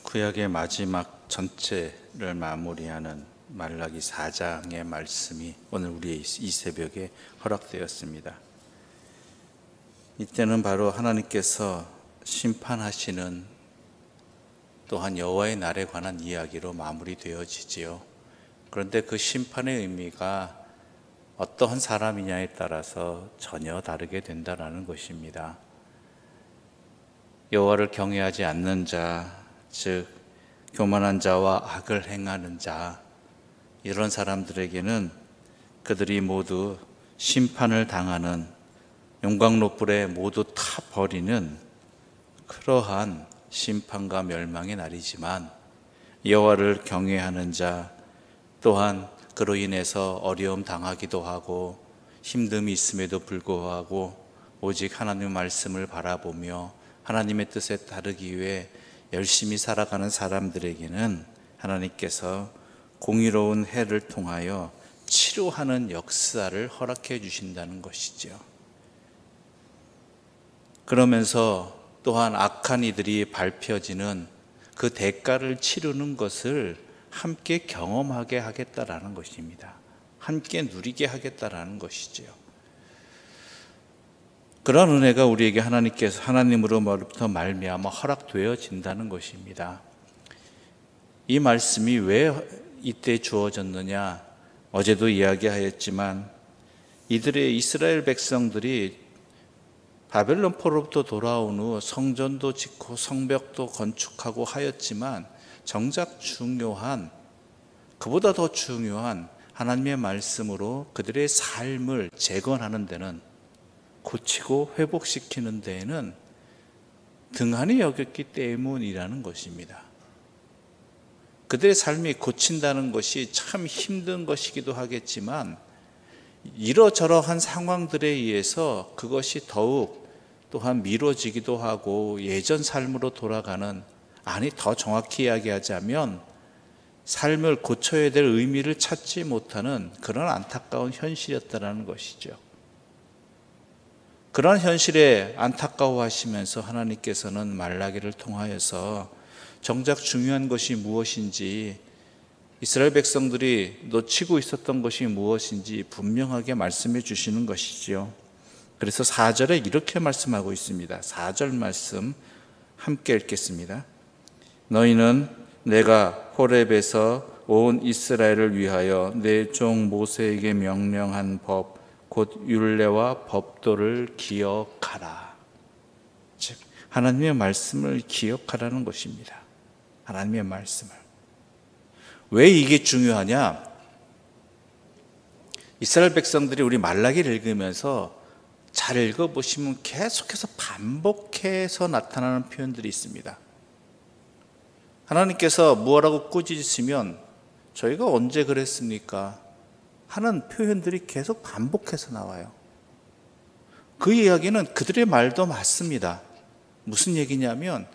구약의 마지막 전체를 마무리하는 말라기 4장의 말씀이 오늘 우리의 이 새벽에 허락되었습니다. 이때는 바로 하나님께서 심판하시는 또한 여호와의 날에 관한 이야기로 마무리되어지지요. 그런데 그 심판의 의미가 어떠한 사람이냐에 따라서 전혀 다르게 된다는 것입니다. 여호와를 경외하지 않는 자, 즉 교만한 자와 악을 행하는 자, 이런 사람들에게는 그들이 모두 심판을 당하는 용광로불에 모두 타 버리는 그러한 심판과 멸망의 날이지만, 여호와를 경외하는 자 또한 그로 인해서 어려움 당하기도 하고 힘듦이 있음에도 불구하고 오직 하나님의 말씀을 바라보며 하나님의 뜻에 따르기 위해 열심히 살아가는 사람들에게는 하나님께서 공의로운 해를 통하여 치료하는 역사를 허락해 주신다는 것이죠. 그러면서 또한 악한 이들이 밟혀지는 그 대가를 치르는 것을 함께 경험하게 하겠다라는 것입니다. 함께 누리게 하겠다라는 것이죠. 그런 은혜가 우리에게 하나님으로부터 말미암아 허락되어진다는 것입니다. 이 말씀이 왜 이때 주어졌느냐? 어제도 이야기하였지만 이스라엘 백성들이 바벨론 포로부터 돌아온 후 성전도 짓고 성벽도 건축하고 하였지만 정작 그보다 더 중요한 하나님의 말씀으로 그들의 삶을 재건하는 데는, 고치고 회복시키는 데에는 등한히 여겼기 때문이라는 것입니다. 그들의 삶이 고친다는 것이 참 힘든 것이기도 하겠지만 이러저러한 상황들에 의해서 그것이 더욱 또한 미뤄지기도 하고 예전 삶으로 돌아가는, 더 정확히 이야기하자면 삶을 고쳐야 될 의미를 찾지 못하는 그런 안타까운 현실이었다는 것이죠. 그런 현실에 안타까워하시면서 하나님께서는 말라기를 통하여서 정작 중요한 것이 무엇인지, 이스라엘 백성들이 놓치고 있었던 것이 무엇인지 분명하게 말씀해 주시는 것이지요. 그래서 4절에 이렇게 말씀하고 있습니다. 4절 말씀 함께 읽겠습니다. 너희는 내가 호렙에서 온 이스라엘을 위하여 내 종 모세에게 명령한 법 곧 율례와 법도를 기억하라. 즉 하나님의 말씀을 기억하라는 것입니다. 하나님의 말씀을. 왜 이게 중요하냐? 이스라엘 백성들이 우리 말라기를 읽으면서 잘 읽어보시면 계속해서 반복해서 나타나는 표현들이 있습니다. 하나님께서 무엇라고 꾸짖으시면 저희가 언제 그랬습니까? 하는 표현들이 계속 반복해서 나와요. 그 이야기는 그들의 말도 맞습니다. 무슨 얘기냐면,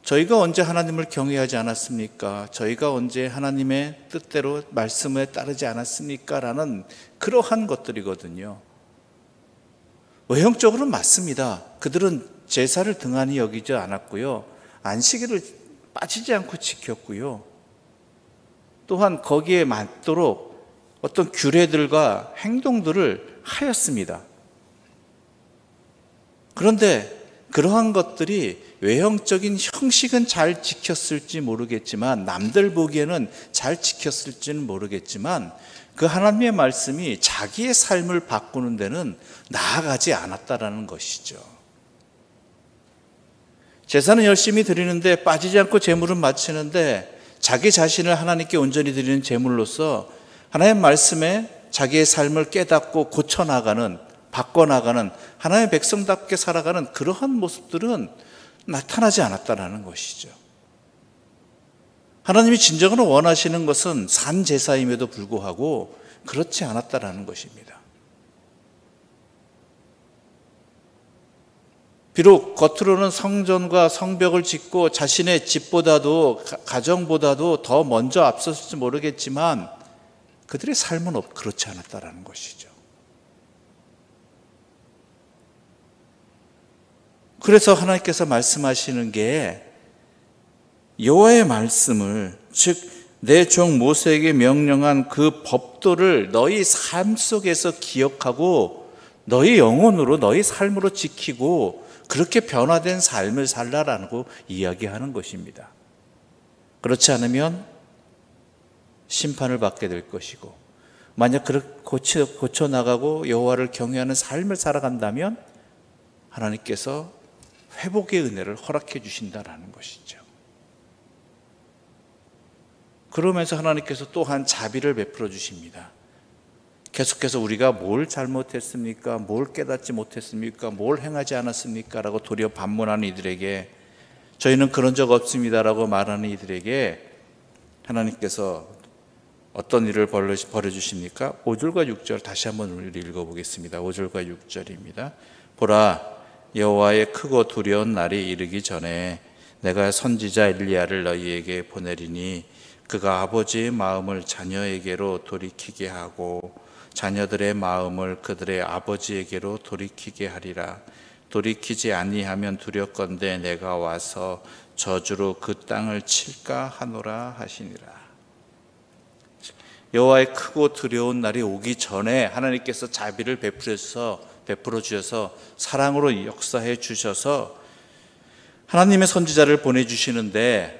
저희가 언제 하나님을 경외하지 않았습니까? 저희가 언제 하나님의 뜻대로 말씀에 따르지 않았습니까? 라는 그러한 것들이거든요. 외형적으로는 맞습니다. 그들은 제사를 등한히 여기지 않았고요, 안식일을 빠지지 않고 지켰고요, 또한 거기에 맞도록 어떤 규례들과 행동들을 하였습니다. 그런데 그러한 것들이 외형적인 형식은 잘 지켰을지 모르겠지만, 남들 보기에는 잘 지켰을지는 모르겠지만, 그 하나님의 말씀이 자기의 삶을 바꾸는 데는 나아가지 않았다라는 것이죠. 제사는 열심히 드리는데, 빠지지 않고 제물은 바치는데, 자기 자신을 하나님께 온전히 드리는 제물로서 하나님의 말씀에 자기의 삶을 깨닫고 고쳐나가는, 바꿔나가는, 하나님의 백성답게 살아가는 그러한 모습들은 나타나지 않았다는 것이죠. 하나님이 진정으로 원하시는 것은 산 제사임에도 불구하고 그렇지 않았다는 것입니다. 비록 겉으로는 성전과 성벽을 짓고 자신의 집보다도 가정보다도 더 먼저 앞섰을지 모르겠지만 그들의 삶은 그렇지 않았다는 것이죠. 그래서 하나님께서 말씀하시는 게 여호와의 말씀을, 즉 내 종 모세에게 명령한 그 법도를 너희 삶 속에서 기억하고 너희 영혼으로, 너희 삶으로 지키고 그렇게 변화된 삶을 살라라고 이야기하는 것입니다. 그렇지 않으면 심판을 받게 될 것이고, 만약 고쳐 나가고 여호와를 경외하는 삶을 살아간다면 하나님께서 회복의 은혜를 허락해 주신다라는 것이죠. 그러면서 하나님께서 또한 자비를 베풀어 주십니다. 계속해서 우리가 뭘 잘못했습니까? 뭘 깨닫지 못했습니까? 뭘 행하지 않았습니까? 라고 도리어 반문하는 이들에게, 저희는 그런 적 없습니다라고 말하는 이들에게 하나님께서 어떤 일을 벌여주십니까? 5절과 6절 다시 한번 우리 읽어보겠습니다. 5절과 6절입니다. 보라, 여호와의 크고 두려운 날이 이르기 전에 내가 선지자 엘리야를 너희에게 보내리니 그가 아버지의 마음을 자녀에게로 돌이키게 하고 자녀들의 마음을 그들의 아버지에게로 돌이키게 하리라. 돌이키지 아니하면 두렵건대 내가 와서 저주로 그 땅을 칠까 하노라 하시니라. 여호와의 크고 두려운 날이 오기 전에 하나님께서 자비를 베풀어 주셔서 사랑으로 역사해 주셔서 하나님의 선지자를 보내주시는데,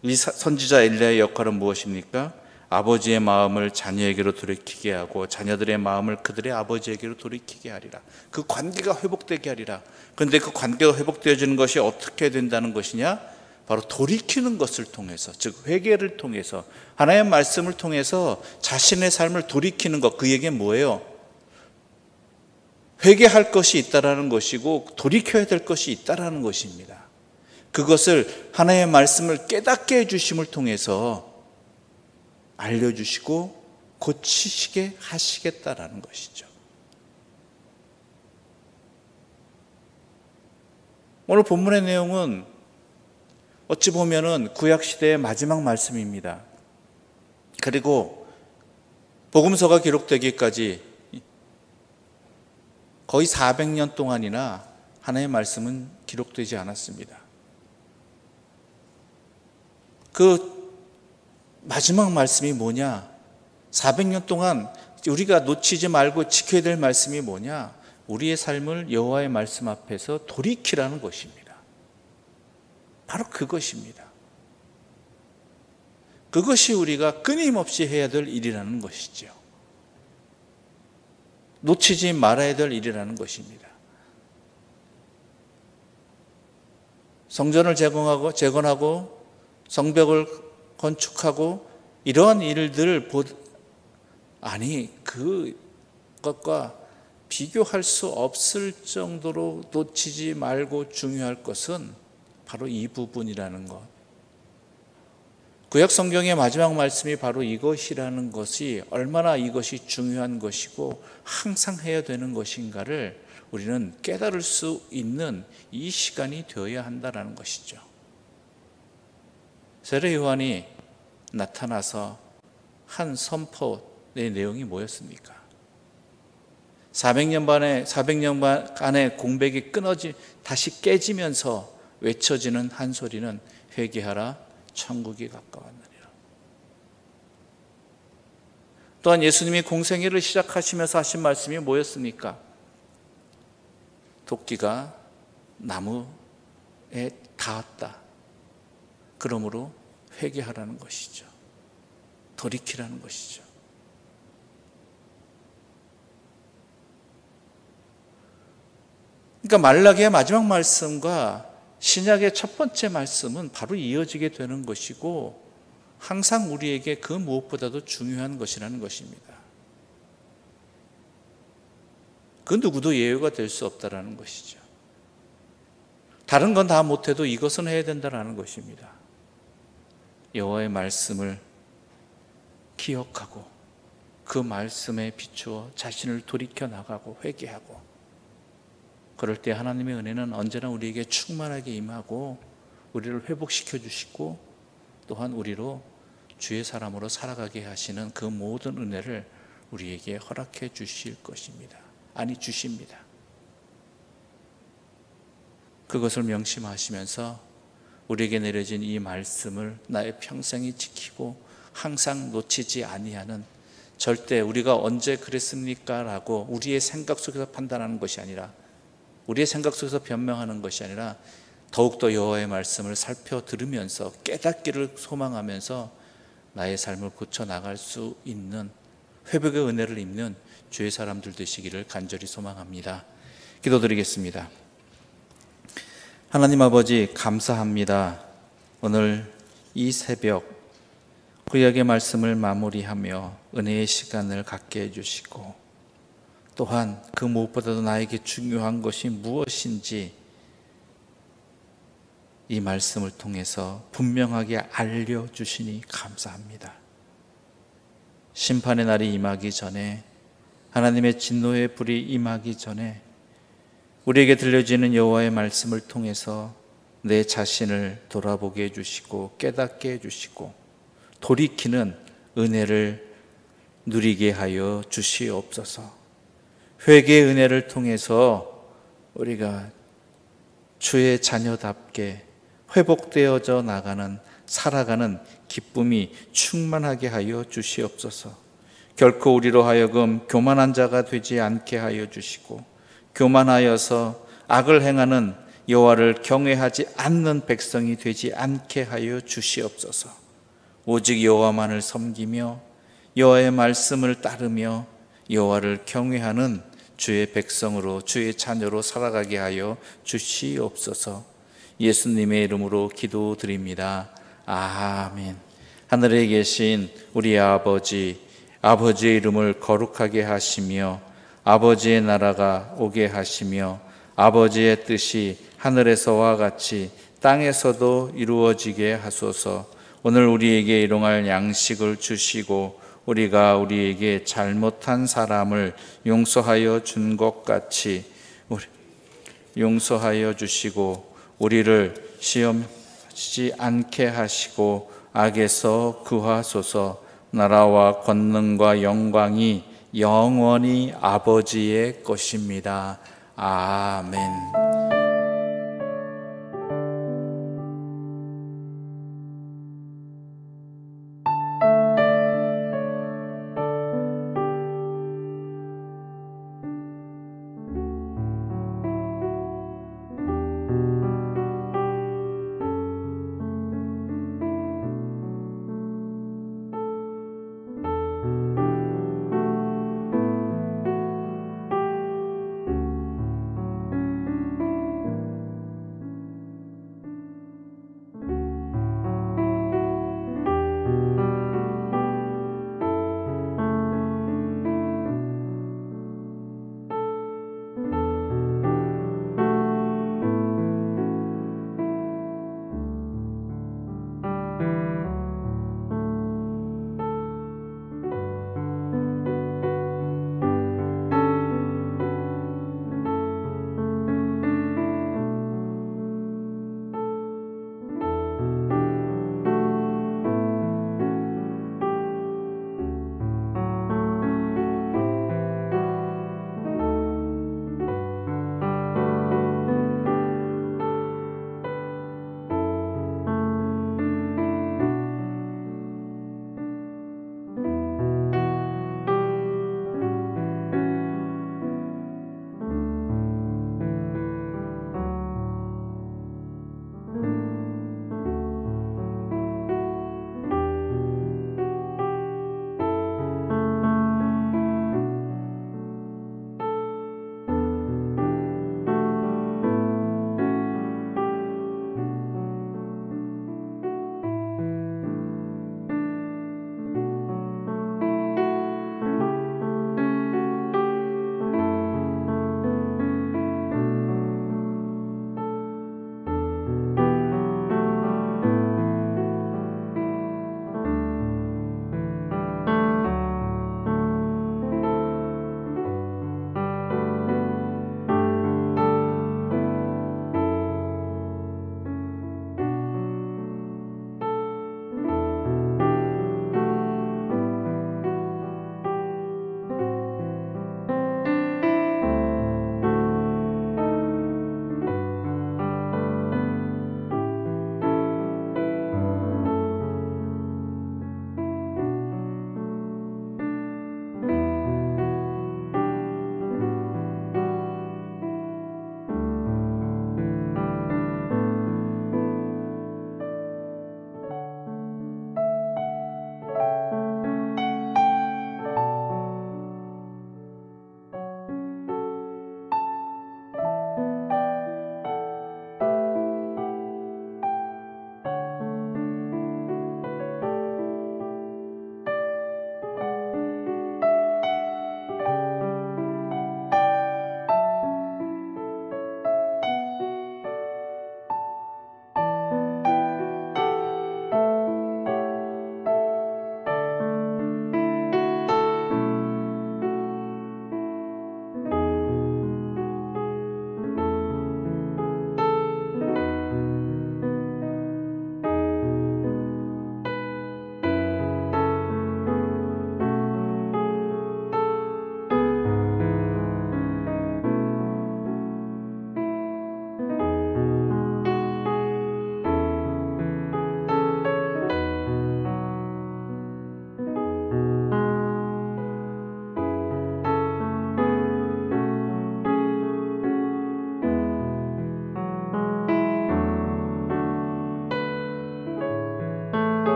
이 선지자 엘리야의 역할은 무엇입니까? 아버지의 마음을 자녀에게로 돌이키게 하고 자녀들의 마음을 그들의 아버지에게로 돌이키게 하리라. 그 관계가 회복되게 하리라. 그런데 그 관계가 회복되어지는 것이 어떻게 된다는 것이냐? 바로 돌이키는 것을 통해서, 즉 회개를 통해서, 하나님의 말씀을 통해서 자신의 삶을 돌이키는 것. 그 얘기는 뭐예요? 회개할 것이 있다라는 것이고 돌이켜야 될 것이 있다라는 것입니다. 그것을 하나님의 말씀을 깨닫게 해주심을 통해서 알려주시고 고치시게 하시겠다라는 것이죠. 오늘 본문의 내용은 어찌 보면은 구약시대의 마지막 말씀입니다. 그리고 복음서가 기록되기까지 거의 400년 동안이나 하나님의 말씀은 기록되지 않았습니다. 그 마지막 말씀이 뭐냐? 400년 동안 우리가 놓치지 말고 지켜야 될 말씀이 뭐냐? 우리의 삶을 여호와의 말씀 앞에서 돌이키라는 것입니다. 바로 그것입니다. 그것이 우리가 끊임없이 해야 될 일이라는 것이죠. 놓치지 말아야 될 일이라는 것입니다. 성전을 재건하고 성벽을 건축하고 이러한 일들 그것과 비교할 수 없을 정도로 놓치지 말고 중요할 것은 바로 이 부분이라는 것. 구약 성경의 마지막 말씀이 바로 이것이라는 것이 얼마나 이것이 중요한 것이고 항상 해야 되는 것인가를 우리는 깨달을 수 있는 이 시간이 되어야 한다는 것이죠. 세례 요한이 나타나서 한 선포의 내용이 뭐였습니까? 400년간의 공백이 다시 깨지면서 외쳐지는 한 소리는 회개하라, 천국이 가까웠느니라. 또한 예수님이 공생애를 시작하시면서 하신 말씀이 뭐였습니까? 도끼가 나무에 닿았다. 그러므로 회개하라는 것이죠. 돌이키라는 것이죠. 그러니까 말라기의 마지막 말씀과 신약의 첫 번째 말씀은 바로 이어지게 되는 것이고 항상 우리에게 그 무엇보다도 중요한 것이라는 것입니다. 그 누구도 예외가 될 수 없다는 것이죠. 다른 건 다 못해도 이것은 해야 된다는 것입니다. 여호와의 말씀을 기억하고 그 말씀에 비추어 자신을 돌이켜 나가고 회개하고, 그럴 때 하나님의 은혜는 언제나 우리에게 충만하게 임하고 우리를 회복시켜 주시고 또한 우리로 주의 사람으로 살아가게 하시는 그 모든 은혜를 우리에게 허락해 주실 것입니다. 아니, 주십니다. 그것을 명심하시면서 우리에게 내려진 이 말씀을 나의 평생이 지키고 항상 놓치지 아니하는, 절대 우리가 언제 그랬습니까? 라고 우리의 생각 속에서 판단하는 것이 아니라, 우리의 생각 속에서 변명하는 것이 아니라 더욱더 여호와의 말씀을 살펴 들으면서 깨닫기를 소망하면서 나의 삶을 고쳐나갈 수 있는 회복의 은혜를 입는 주의 사람들 되시기를 간절히 소망합니다. 기도드리겠습니다. 하나님 아버지, 감사합니다. 오늘 이 새벽 구약의 말씀을 마무리하며 은혜의 시간을 갖게 해주시고, 또한 그 무엇보다도 나에게 중요한 것이 무엇인지 이 말씀을 통해서 분명하게 알려주시니 감사합니다. 심판의 날이 임하기 전에, 하나님의 진노의 불이 임하기 전에 우리에게 들려지는 여호와의 말씀을 통해서 내 자신을 돌아보게 해주시고 깨닫게 해주시고 돌이키는 은혜를 누리게 하여 주시옵소서. 회개의 은혜를 통해서 우리가 주의 자녀답게 회복되어져 나가는, 살아가는 기쁨이 충만하게 하여 주시옵소서. 결코 우리로 하여금 교만한 자가 되지 않게 하여 주시고, 교만하여서 악을 행하는 여호와를 경외하지 않는 백성이 되지 않게 하여 주시옵소서. 오직 여호와만을 섬기며 여호와의 말씀을 따르며 여호와를 경외하는 주의 백성으로, 주의 자녀로 살아가게 하여 주시옵소서. 예수님의 이름으로 기도드립니다. 아멘. 하늘에 계신 우리 아버지, 아버지의 이름을 거룩하게 하시며 아버지의 나라가 오게 하시며 아버지의 뜻이 하늘에서와 같이 땅에서도 이루어지게 하소서. 오늘 우리에게 일용할 양식을 주시고 우리가 우리에게 잘못한 사람을 용서하여 준 것 같이 용서하여 주시고, 우리를 시험하지 않게 하시고 악에서 구하소서. 나라와 권능과 영광이 영원히 아버지의 것입니다. 아멘.